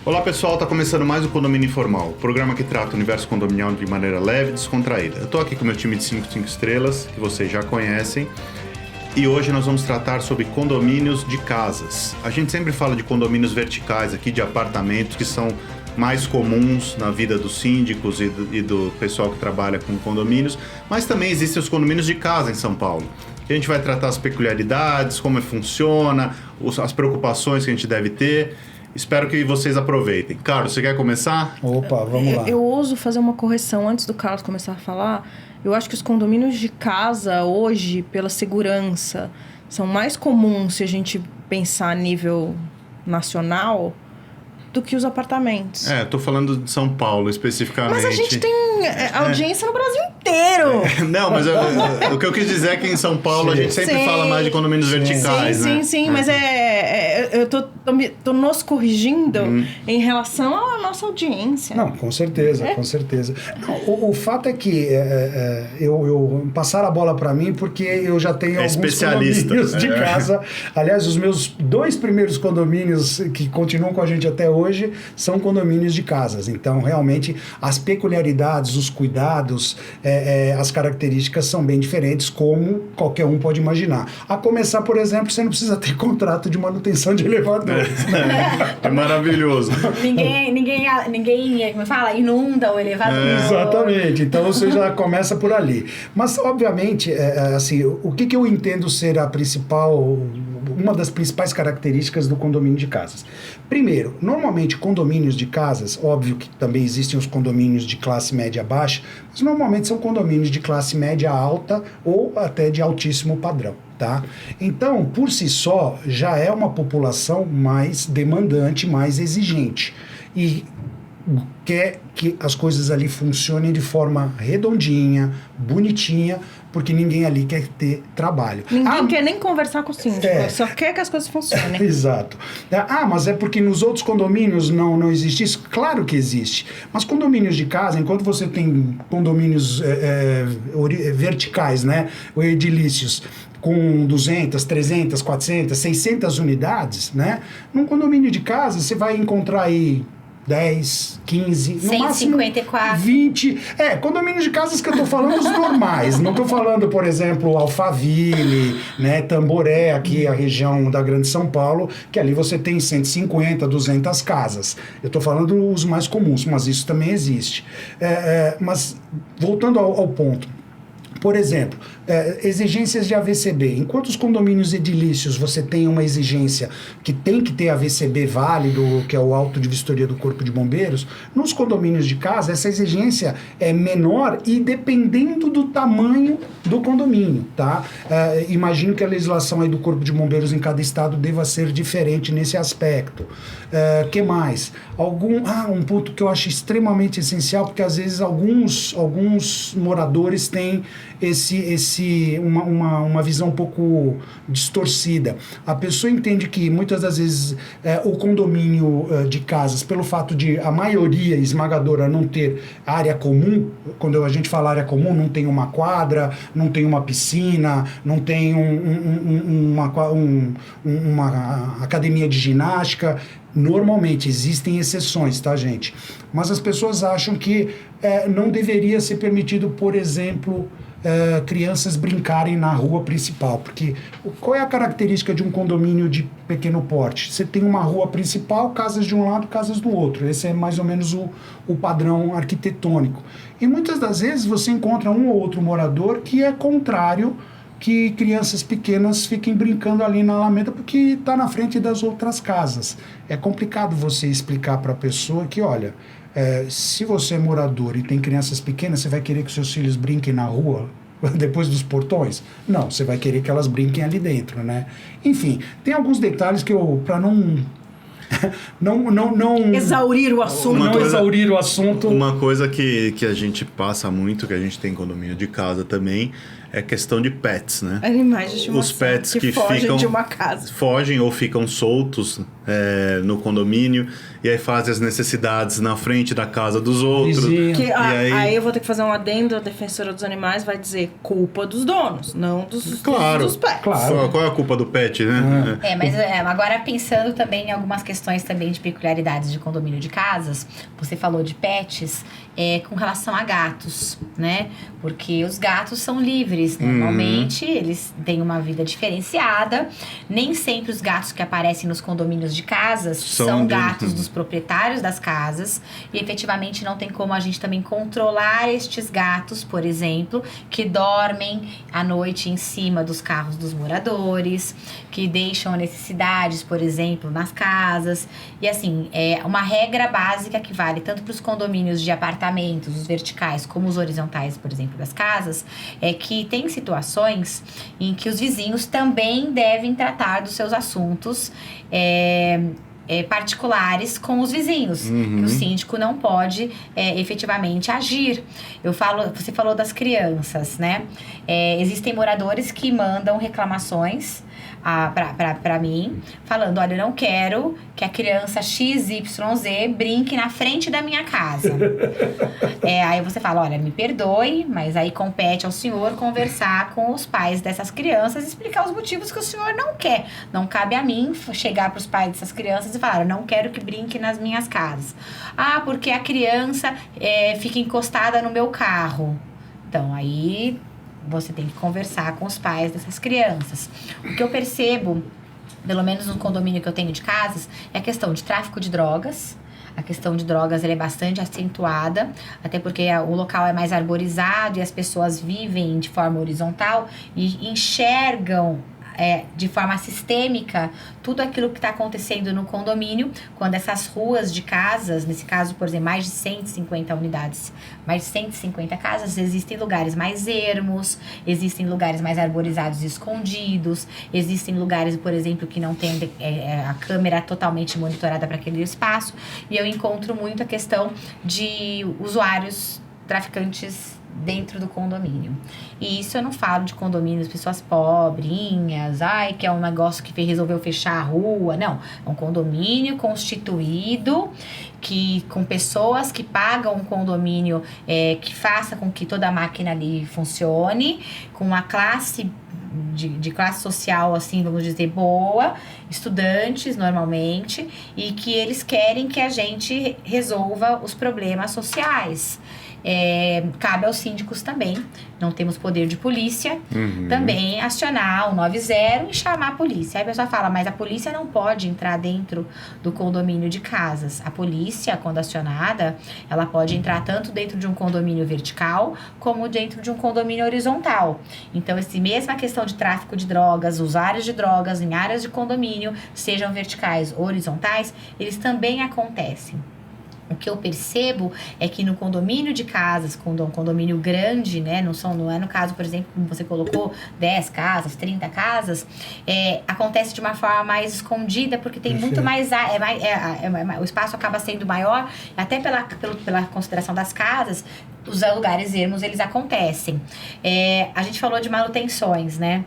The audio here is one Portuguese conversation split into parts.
Olá pessoal, tá começando mais o Condomínio Informal, o programa que trata o universo condominial de maneira leve e descontraída. Eu tô aqui com o meu time de 5 estrelas, que vocês já conhecem, e hoje nós vamos tratar sobre condomínios de casas. A gente sempre fala de condomínios verticais aqui, de apartamentos que são mais comuns na vida dos síndicos e do pessoal que trabalha com condomínios, mas também existem os condomínios de casa em São Paulo. A gente vai tratar as peculiaridades, como funciona, as preocupações que a gente deve ter. Espero que vocês aproveitem. Carlos, você quer começar? Opa, vamos lá. Eu ouso fazer uma correção antes do Carlos começar a falar. Eu acho que os condomínios de casa hoje, pela segurança, são mais comuns se a gente pensar a nível nacional do que os apartamentos. Eu tô falando de São Paulo especificamente. Mas a gente tem audiência no Brasil inteiro. Não, mas o que eu quis dizer é que em São Paulo a gente sempre fala mais de condomínios verticais, né? Sim, mas eu tô nos corrigindo em relação à nossa audiência. Não, com certeza, com certeza. Não, o fato é que eu passaram a bola para mim porque eu já tenho alguns condomínios de casa. Aliás, os meus 2 primeiros condomínios que continuam com a gente até hoje são condomínios de casas. Então, realmente, as peculiaridades, os cuidados, as características são bem diferentes, como qualquer um pode imaginar. A começar, por exemplo, você não precisa ter contrato de manutenção de elevadores. Né? É maravilhoso. Ninguém, como fala, inunda o elevador. Exatamente. Então, você já começa por ali. Mas, obviamente, assim, o que eu entendo ser uma das principais características do condomínio de casas? Primeiro, normalmente condomínios de casas, óbvio que também existem os condomínios de classe média baixa, mas normalmente são condomínios de classe média alta ou até de altíssimo padrão, tá? Então, por si só, já é uma população mais demandante, mais exigente. E quer que as coisas ali funcionem de forma redondinha, bonitinha, porque ninguém ali quer ter trabalho. Ninguém quer nem conversar com o síndico, só quer que as coisas funcionem. Exato. Mas é porque nos outros condomínios não existe isso? Claro que existe. Mas condomínios de casa, enquanto você tem condomínios verticais, né, ou edilícios, com 200, 300, 400, 600 unidades, né, num condomínio de casa você vai encontrar aí 10, 15, no 154. máximo 20. Condomínios de casas que eu tô falando os normais. Não tô falando, por exemplo, Alphaville, né, Tamboré, aqui a região da Grande São Paulo, que ali você tem 150, 200 casas. Eu tô falando os mais comuns, mas isso também existe. Mas, voltando ao ponto, por exemplo, exigências de AVCB. Enquanto os condomínios edilícios você tem uma exigência que tem que ter AVCB válido, que é o auto de vistoria do Corpo de Bombeiros, nos condomínios de casa essa exigência é menor e dependendo do tamanho do condomínio, tá? Imagino que a legislação aí do Corpo de Bombeiros em cada estado deva ser diferente nesse aspecto. Que mais? Um ponto que eu acho extremamente essencial, porque às vezes alguns moradores têm uma visão um pouco distorcida. A pessoa entende que muitas das vezes o condomínio de casas, pelo fato de a maioria esmagadora não ter área comum, quando a gente fala área comum, não tem uma quadra, não tem uma piscina, não tem uma academia de ginástica. Normalmente existem exceções, tá, gente? Mas as pessoas acham que não deveria ser permitido, por exemplo, crianças brincarem na rua principal, porque qual é a característica de um condomínio de pequeno porte? Você tem uma rua principal, casas de um lado, casas do outro. Esse é mais ou menos o padrão arquitetônico. E muitas das vezes você encontra um ou outro morador que é contrário que crianças pequenas fiquem brincando ali na Alameda porque está na frente das outras casas. É complicado você explicar para a pessoa que, olha, se você é morador e tem crianças pequenas, você vai querer que seus filhos brinquem na rua depois dos portões? Não, você vai querer que elas brinquem ali dentro, né? Enfim, tem alguns detalhes que para não exaurir o assunto. Exaurir o assunto. Uma coisa que a gente passa muito, que a gente tem condomínio de casa também, é questão de pets, né? Animais de estimação. Os pets que fogem ficam de uma casa. fogem ou ficam soltos no condomínio e aí fazem as necessidades na frente da casa dos outros. Vizinho. Que, E aí eu vou ter que fazer um adendo, a defensora dos animais vai dizer culpa dos donos, não dos pets. Claro. Qual é a culpa do pet, né? Mas agora pensando também em algumas questões também de peculiaridades de condomínio de casas, você falou de pets, com relação a gatos, né? Porque os gatos são livres, né? Normalmente eles têm uma vida diferenciada, nem sempre os gatos que aparecem nos condomínios de casas são gatos dos proprietários das casas, e efetivamente não tem como a gente também controlar estes gatos, por exemplo, que dormem à noite em cima dos carros dos moradores, que deixam necessidades, por exemplo, nas casas. E assim, é uma regra básica que vale tanto para os condomínios de apartamentos, os verticais, como os horizontais, por exemplo, das casas, é que tem situações em que os vizinhos também devem tratar dos seus assuntos particulares com os vizinhos, que o síndico não pode efetivamente agir. Você falou das crianças, né? Existem moradores que mandam reclamações para mim, falando, olha, eu não quero que a criança XYZ brinque na frente da minha casa. Aí você fala, olha, me perdoe, mas aí compete ao senhor conversar com os pais dessas crianças e explicar os motivos que o senhor não quer. Não cabe a mim chegar para os pais dessas crianças e falar, eu não quero que brinque nas minhas casas. Porque a criança fica encostada no meu carro. Então, aí você tem que conversar com os pais dessas crianças. O que eu percebo, pelo menos no condomínio que eu tenho de casas, é a questão de tráfico de drogas. A questão de drogas ela é bastante acentuada, até porque o local é mais arborizado e as pessoas vivem de forma horizontal e enxergam de forma sistêmica tudo aquilo que está acontecendo no condomínio, quando essas ruas de casas, nesse caso, por exemplo, mais de 150 unidades, mais de 150 casas, existem lugares mais ermos, existem lugares mais arborizados e escondidos, existem lugares, por exemplo, que não tem a câmera totalmente monitorada para aquele espaço, e eu encontro muito a questão de usuários traficantes dentro do condomínio. E isso eu não falo de condomínios, pessoas pobrinhas, que é um negócio que resolveu fechar a rua. Não, é um condomínio constituído, com pessoas que pagam um condomínio que faça com que toda a máquina ali funcione, com uma classe de classe social, assim, vamos dizer, boa, estudantes normalmente, e que eles querem que a gente resolva os problemas sociais. Cabe aos síndicos também, não temos poder de polícia, também acionar o 90 e chamar a polícia. Aí a pessoa fala, mas a polícia não pode entrar dentro do condomínio de casas. A polícia, quando acionada, ela pode entrar tanto dentro de um condomínio vertical, como dentro de um condomínio horizontal. Então, mesma questão de tráfico de drogas, usuários de drogas em áreas de condomínio, sejam verticais ou horizontais, eles também acontecem. O que eu percebo é que no condomínio de casas, quando é um condomínio grande, né, não é no caso, por exemplo, como você colocou, 10 casas, 30 casas, acontece de uma forma mais escondida, porque tem muito mais... o espaço acaba sendo maior, até pela consideração das casas, os lugares ermos, eles acontecem. A gente falou de manutenções, né?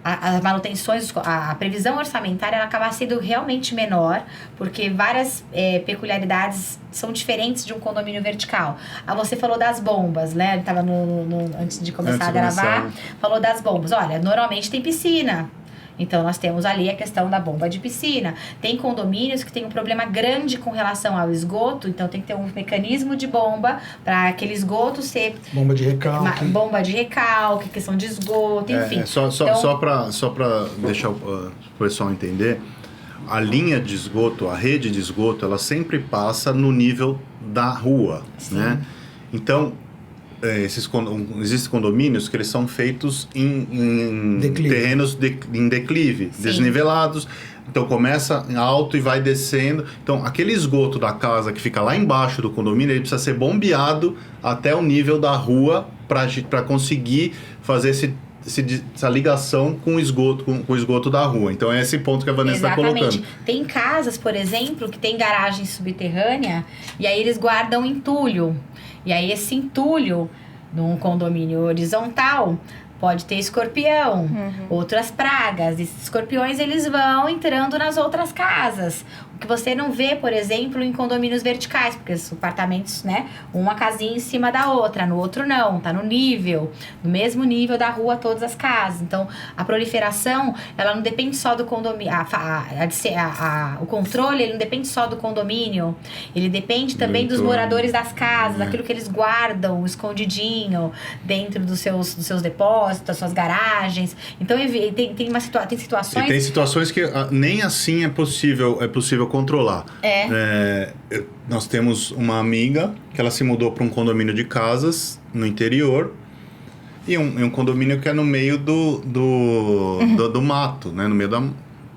As manutenções, a previsão orçamentária, ela acaba sendo realmente menor, porque várias peculiaridades são diferentes de um condomínio vertical. Você falou das bombas, né? Ele estava antes de começar a gravar, falou das bombas. Olha, normalmente tem piscina. Então, nós temos ali a questão da bomba de piscina. Tem condomínios que tem um problema grande com relação ao esgoto, então tem que ter um mecanismo de bomba para aquele esgoto ser... Bomba de recalque. Bomba de recalque, questão de esgoto, enfim. Só para deixar o pessoal entender, a linha de esgoto, a rede de esgoto, ela sempre passa no nível da rua, né? Então... existem condomínios que eles são feitos em terrenos em declive, desnivelados. Então começa alto e vai descendo. Então aquele esgoto da casa que fica lá embaixo do condomínio, ele precisa ser bombeado até o nível da rua para conseguir fazer essa ligação com o esgoto da rua. Então é esse ponto que a Vanessa está colocando. Tem casas, por exemplo, que tem garagem subterrânea e aí eles guardam entulho. E aí esse entulho, num condomínio horizontal, pode ter escorpião, outras pragas. Esses escorpiões, eles vão entrando nas outras casas. O que você não vê, por exemplo, em condomínios verticais, porque os apartamentos, né, uma casinha em cima da outra, no outro não, tá no mesmo nível da rua, todas as casas. Então, a proliferação, ela não depende só do condomínio, o controle, ele não depende só do condomínio, ele depende também dos moradores das casas, daquilo que eles guardam escondidinho dentro dos seus depósitos, das suas garagens. Então, tem situações... E tem situações que nem assim é possível controlar. Nós temos uma amiga que ela se mudou para um condomínio de casas no interior e um condomínio que é no meio do mato, né? No meio da...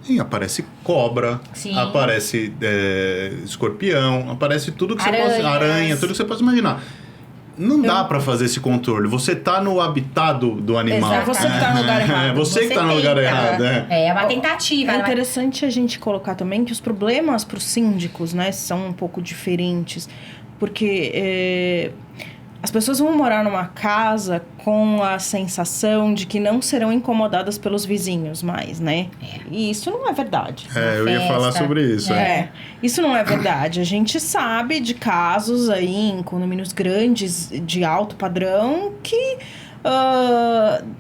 E aparece cobra, Sim. aparece escorpião, aparece tudo que aranha, tudo que você pode imaginar. Não dá pra fazer esse controle. Você tá no habitat do animal. Exato. Você que tá no lugar errado. Você que tá no lugar errado. É uma tentativa. É interessante a gente colocar também que os problemas para os síndicos, né, são um pouco diferentes. Porque as pessoas vão morar numa casa com a sensação de que não serão incomodadas pelos vizinhos mais, né? E isso não é verdade. Eu ia falar sobre isso. Isso não é verdade. A gente sabe de casos aí em condomínios grandes de alto padrão que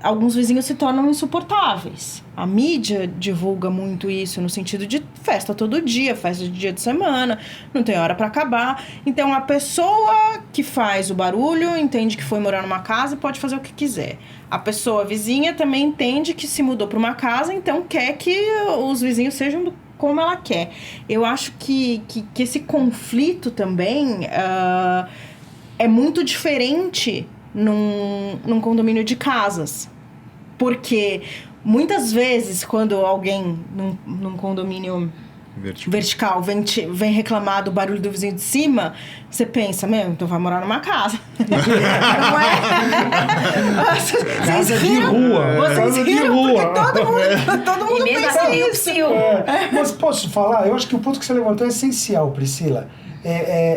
alguns vizinhos se tornam insuportáveis. A mídia divulga muito isso no sentido de festa todo dia, festa de dia de semana, não tem hora para acabar. Então, a pessoa que faz o barulho entende que foi morar numa casa e pode fazer o que quiser. A pessoa vizinha também entende que se mudou para uma casa, então quer que os vizinhos sejam como ela quer. Eu acho que esse conflito também é muito diferente num condomínio de casas. Porque muitas vezes, quando alguém num condomínio vertical vem reclamar do barulho do vizinho de cima, você pensa, então vai morar numa casa. Não é? Casa de rua. Vocês riram porque todo mundo pensa nisso. Mas posso falar? Eu acho que o ponto que você levantou é essencial, Priscila.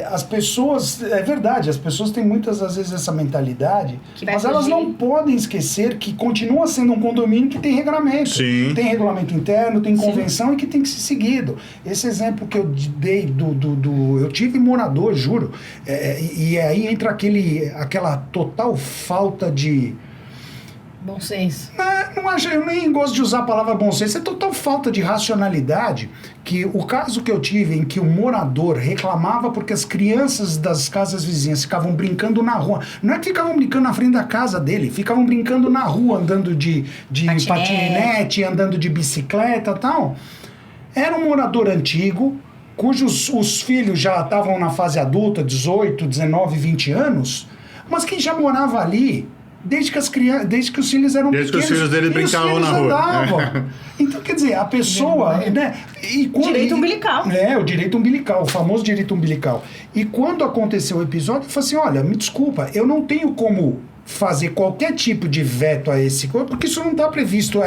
As pessoas... É verdade, as pessoas têm muitas, às vezes, essa mentalidade, mas elas não podem esquecer que continua sendo um condomínio que tem regramento. Sim. Tem regulamento interno, tem convenção e que tem que ser seguido. Esse exemplo que eu dei eu tive morador, juro, e aí entra aquela total falta de... Bom senso. Não acho, eu nem gosto de usar a palavra bom senso, é total falta de racionalidade, que o caso que eu tive em que o morador reclamava porque as crianças das casas vizinhas ficavam brincando na rua, não é que ficavam brincando na frente da casa dele, ficavam brincando na rua, andando de patinete, andando de bicicleta e tal. Era um morador antigo, cujos os filhos já estavam na fase adulta, 18, 19, 20 anos, mas que já morava ali desde que os filhos eram pequenos. Desde que os filhos dele brincavam na rua. Então, quer dizer, a pessoa... né, direito umbilical. O direito umbilical, o famoso direito umbilical. E quando aconteceu o episódio, eu falei assim, olha, me desculpa, eu não tenho como fazer qualquer tipo de veto a esse... Porque isso não está previsto,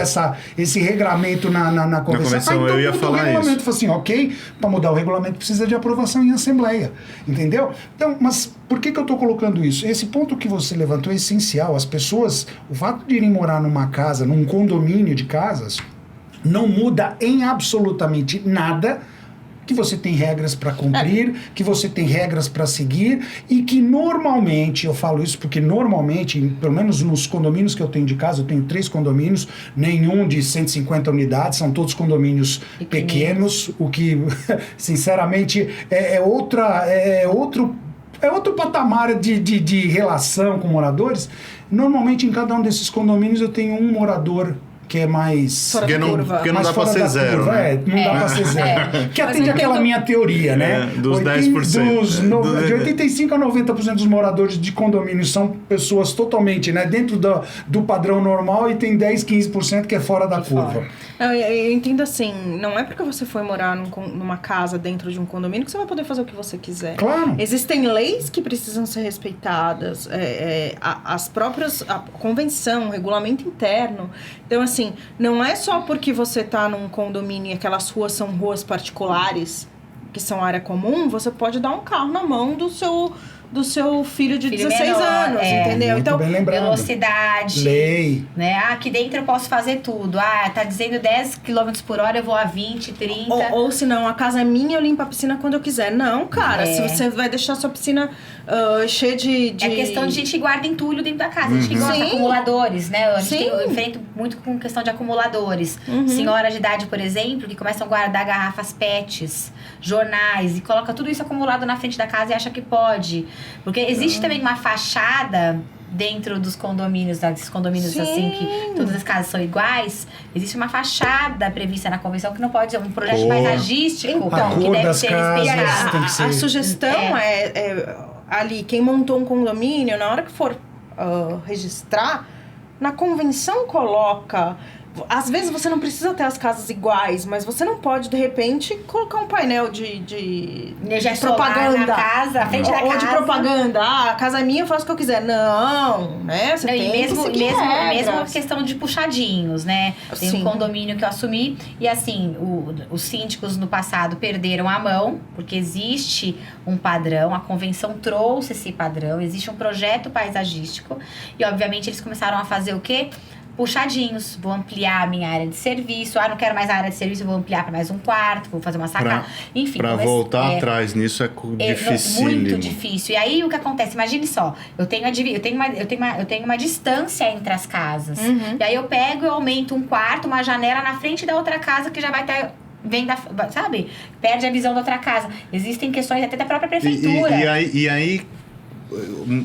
esse regramento na convenção. Então, eu ia falar regulamento. isso. Falei assim, ok, para mudar o regulamento precisa de aprovação em assembleia. Entendeu? Então, mas por que eu estou colocando isso? Esse ponto que você levantou é essencial. As pessoas, o fato de irem morar numa casa, num condomínio de casas, não muda em absolutamente nada que você tem regras para cumprir, que você tem regras para seguir e que normalmente, eu falo isso porque normalmente, pelo menos nos condomínios que eu tenho de casa, eu tenho 3 condomínios, nenhum de 150 unidades, são todos condomínios pequenos, o que, sinceramente, é outro patamar de relação com moradores. Normalmente, em cada um desses condomínios, eu tenho um morador que é mais... Porque não dá pra ser zero, né? Não dá pra ser zero. Que atende aquela minha teoria, né? Dos 10%. De 85% a 90% dos moradores de condomínios são pessoas totalmente, né, dentro do padrão normal e tem 10, 15% que é fora da curva. Eu entendo assim, não é porque você foi morar numa casa dentro de um condomínio que você vai poder fazer o que você quiser. Claro. Existem leis que precisam ser respeitadas, a convenção, o regulamento interno. Então, assim, não é só porque você tá num condomínio e aquelas ruas são ruas particulares, que são área comum, você pode dar um carro na mão do seu do seu filho de Filho 16 menor, anos, entendeu? Muito Então, bem lembrado. Velocidade. Lei. Né? Aqui dentro eu posso fazer tudo. Tá dizendo 10 km por hora, eu vou a 20, 30. ou se não, a casa é minha, eu limpo a piscina quando eu quiser. Não, cara, se você vai deixar a sua piscina cheia de... É questão de gente que guarda entulho dentro da casa. A gente que gosta de acumuladores, né? Eu enfrento muito com questão de acumuladores. Senhora de idade, por exemplo, que começam a guardar garrafas PETs, jornais, e coloca tudo isso acumulado na frente da casa e acha que pode. Porque existe também uma fachada dentro dos condomínios, desses condomínios assim, que todas as casas são iguais, existe uma fachada prevista na convenção que não pode ser um projeto paisagístico, Então, que deve ser respeitado. tem que ser... A sugestão é ali, quem montou um condomínio, na hora que for registrar, na convenção coloca... Às vezes você não precisa ter as casas iguais, mas você não pode, de repente, colocar um painel de propaganda na casa, à frente da ou casa. de propaganda. A casa é minha, eu faço o que eu quiser. Não, né? Você tem mesmo regras. questão de puxadinhos, né? Tem Sim. um condomínio que eu assumi e assim, os síndicos no passado perderam a mão, porque existe um padrão, a convenção trouxe esse padrão, existe um projeto paisagístico e obviamente eles começaram a fazer o quê? Puxadinhos, vou ampliar a minha área de serviço. Não quero mais a área de serviço, vou ampliar para mais um quarto, vou fazer uma sacada. Enfim, para voltar atrás nisso é dificílimo. Muito difícil. E aí o que acontece? Imagine só, eu tenho uma distância entre as casas. E aí eu pego e aumento um quarto, uma janela na frente da outra casa que já vai estar sabe? Perde a visão da outra casa. Existem questões até da própria prefeitura. E aí,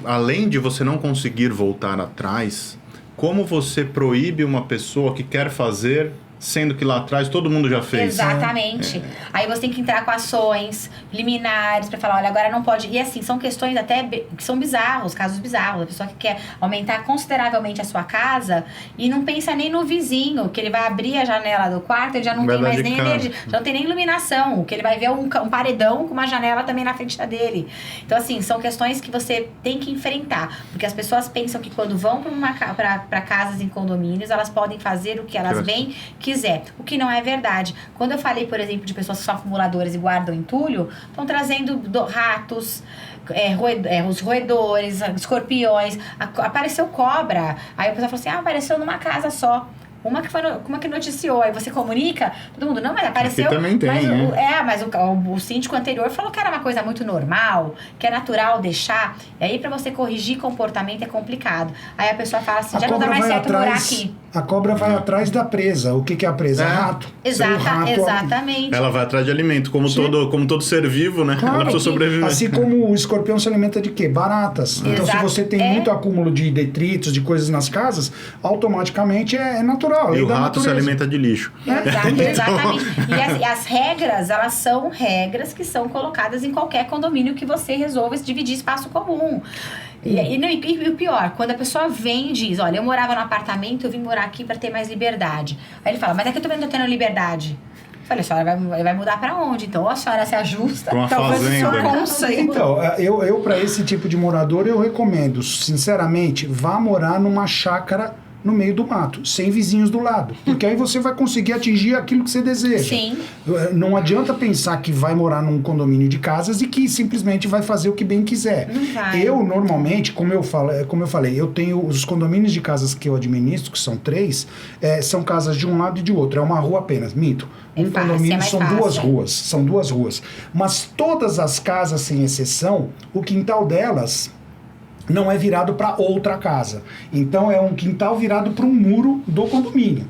além de você não conseguir voltar atrás, como você proíbe uma pessoa que quer fazer, sendo que lá atrás todo mundo já fez? Exatamente. Aí você tem que entrar com ações liminares pra falar, olha, agora não pode. E assim, são questões até que são bizarros, casos bizarros. A pessoa que quer aumentar consideravelmente a sua casa e não pensa nem no vizinho, que ele vai abrir a janela do quarto, ele já não tem mais nem energia, já não tem nem iluminação, que ele vai ver um paredão com uma janela também na frente da dele. Então, assim, são questões que você tem que enfrentar. Porque as pessoas pensam que quando vão pra casas em condomínios, elas podem fazer o que elas bem quiser, o que não é verdade. Quando eu falei, por exemplo, de pessoas que são acumuladoras e guardam entulho, estão trazendo ratos, os roedores, escorpiões, apareceu cobra. Aí a pessoa falou assim, apareceu numa casa só. Uma que noticiou, aí você comunica, todo mundo, não, mas apareceu. Aqui também tem, mas o síndico anterior falou que era uma coisa muito normal, que é natural deixar. E aí, pra você corrigir comportamento é complicado. Aí a pessoa fala assim, já não dá mais certo morar aqui. A cobra vai atrás da presa. O que é a presa? Rato. Exatamente. Ela vai atrás de alimento, como todo ser vivo, né? Claro, ela precisa sobreviver. Assim como o escorpião se alimenta de quê? Baratas. Então, se você tem muito acúmulo de detritos, de coisas nas casas, automaticamente é natural. E o rato se alimenta de lixo. Exatamente. E as regras, elas são regras que são colocadas em qualquer condomínio que você resolva dividir espaço comum. E o pior, quando a pessoa vem e diz, olha, eu morava no apartamento, eu vim morar aqui para ter mais liberdade. Aí ele fala, mas é que eu também não tô tendo liberdade. Eu falei, a senhora vai mudar para onde? Então, ou a senhora se ajusta, pra uma talvez fazenda. o seu conceito. Então, eu para esse tipo de morador, eu recomendo, sinceramente, vá morar numa chácara no meio do mato, sem vizinhos do lado. Porque aí você vai conseguir atingir aquilo que você deseja. Sim. Não adianta pensar que vai morar num condomínio de casas e que simplesmente vai fazer o que bem quiser. Não vai. Eu, normalmente, como eu falei, eu tenho os condomínios de casas que eu administro, que são 3, são casas de um lado e de outro. É uma rua apenas. Mito. Condomínio são são 2 ruas. Mas todas as casas, sem exceção, o quintal delas não é virado para outra casa. Então, é um quintal virado para um muro do condomínio.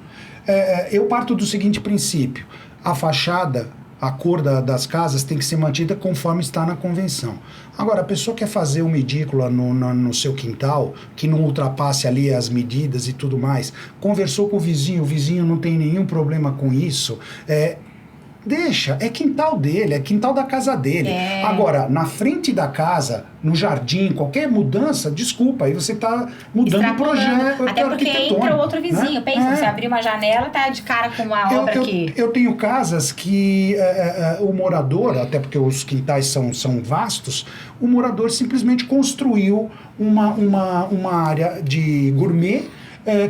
Eu parto do seguinte princípio. A fachada, a cor das casas tem que ser mantida conforme está na convenção. Agora, a pessoa quer fazer uma edícula no seu quintal, que não ultrapasse ali as medidas e tudo mais, conversou com o vizinho não tem nenhum problema com isso, deixa, é quintal dele, é quintal da casa dele. Agora, na frente da casa, no jardim, qualquer mudança, desculpa, aí você tá mudando o projeto. Até porque entra o outro vizinho. Né? Pensa, você abrir uma janela, tá de cara com uma obra aqui. Eu tenho casas que o morador, até porque os quintais são vastos, o morador simplesmente construiu uma área de gourmet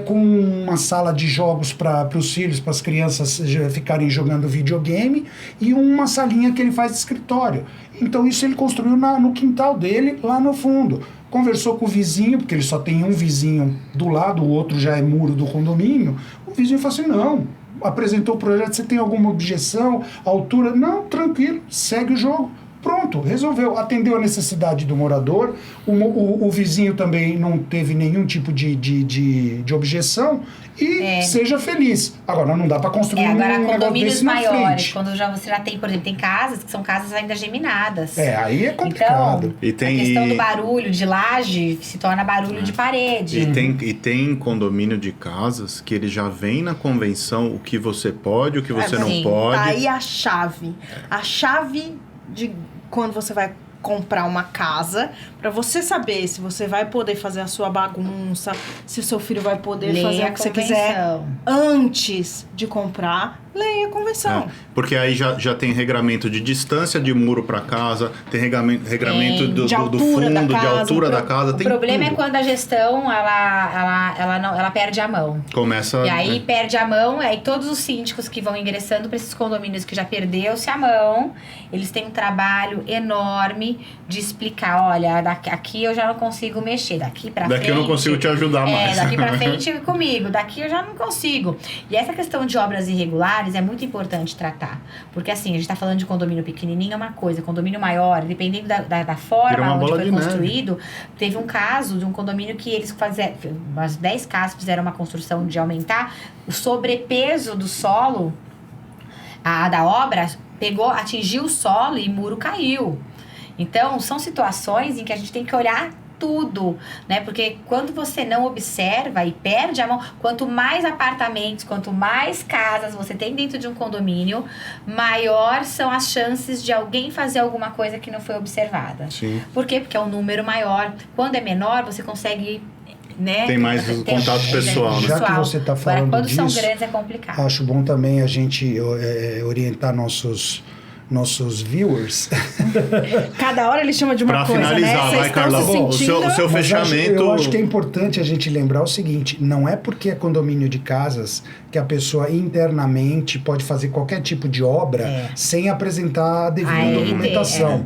com uma sala de jogos para os filhos, para as crianças ficarem jogando videogame, e uma salinha que ele faz de escritório. Então isso ele construiu no quintal dele, lá no fundo. Conversou com o vizinho, porque ele só tem um vizinho do lado, o outro já é muro do condomínio. O vizinho falou assim, não, apresentou o projeto, você tem alguma objeção, altura? Não, tranquilo, segue o jogo. Pronto, resolveu, atendeu a necessidade do morador, o vizinho também não teve nenhum tipo de objeção e seja feliz. Agora, não dá para construir agora, um condomínios maiores, frente. quando você já tem, por exemplo, tem casas que são casas ainda geminadas. Aí é complicado. Então, a questão do barulho de laje se torna barulho de parede. E tem condomínio de casas que ele já vem na convenção o que você pode, o que você não pode. Aí a chave de quando você vai comprar uma casa, para você saber se você vai poder fazer a sua bagunça, se o seu filho vai poder fazer o que você quiser antes de comprar, leia a convenção. Porque aí já tem regramento de distância de muro para casa, tem regramento do fundo, de altura da casa. O problema é quando a gestão ela perde a mão. Começa. E aí perde a mão, aí todos os síndicos que vão ingressando para esses condomínios que já perdeu-se a mão, eles têm um trabalho enorme de explicar, olha, aqui eu já não consigo mexer, daqui pra frente... Daqui eu não consigo te ajudar mais. Daqui pra frente comigo, daqui eu já não consigo. E essa questão de obras irregulares é muito importante tratar. Porque assim, a gente tá falando de condomínio pequenininho, é uma coisa. Condomínio maior, dependendo da forma onde foi construído, teve um caso de um condomínio que eles fizeram, umas 10 casas fizeram uma construção de aumentar o sobrepeso do solo, da obra, atingiu o solo e o muro caiu. Então, são situações em que a gente tem que olhar tudo, né? Porque quando você não observa e perde a mão, quanto mais apartamentos, quanto mais casas você tem dentro de um condomínio, maior são as chances de alguém fazer alguma coisa que não foi observada. Sim. Por quê? Porque é um número maior. Quando é menor, você consegue... né? Tem mais contato pessoal, né? Já que você está falando quando disso, são grandes é complicado. Acho bom também a gente orientar nossos viewers. Cada hora ele chama de uma coisa, finalizar, né? vai, Carla. O seu fechamento... Eu acho que é importante a gente lembrar o seguinte, não é porque é condomínio de casas que a pessoa internamente pode fazer qualquer tipo de obra sem apresentar a devida documentação.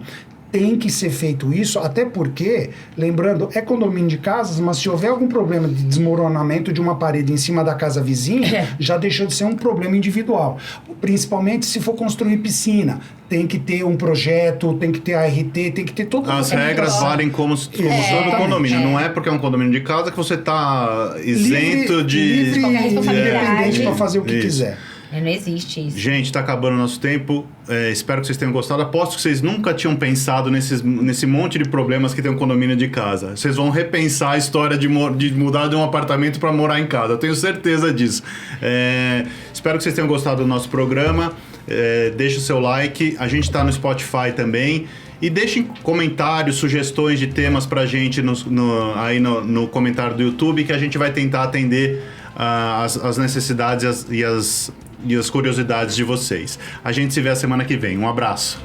Tem que ser feito isso, até porque, lembrando, é condomínio de casas, mas se houver algum problema de desmoronamento de uma parede em cima da casa vizinha, já deixou de ser um problema individual. Principalmente se for construir piscina. Tem que ter um projeto, tem que ter ART, tem que ter todo As regras valem como todo condomínio. Não é porque é um condomínio de casa que você está isento de... independente para fazer o que quiser. Não existe isso. Gente, tá acabando o nosso tempo. Espero que vocês tenham gostado. Aposto que vocês nunca tinham pensado nesse monte de problemas que tem um condomínio de casa. Vocês vão repensar a história de mudar de um apartamento para morar em casa. Eu tenho certeza disso. Espero que vocês tenham gostado do nosso programa. Deixe o seu like. A gente tá no Spotify também. E deixem comentários, sugestões de temas pra gente aí no comentário do YouTube, que a gente vai tentar atender as necessidades e as curiosidades de vocês. A gente se vê a semana que vem. Um abraço.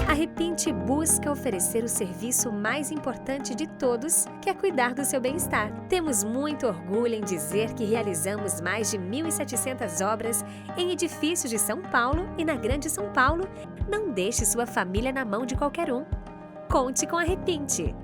A Repinte busca oferecer o serviço mais importante de todos, que é cuidar do seu bem-estar. Temos muito orgulho em dizer que realizamos mais de 1.700 obras em edifícios de São Paulo e na Grande São Paulo. Não deixe sua família na mão de qualquer um. Conte com a Repinte.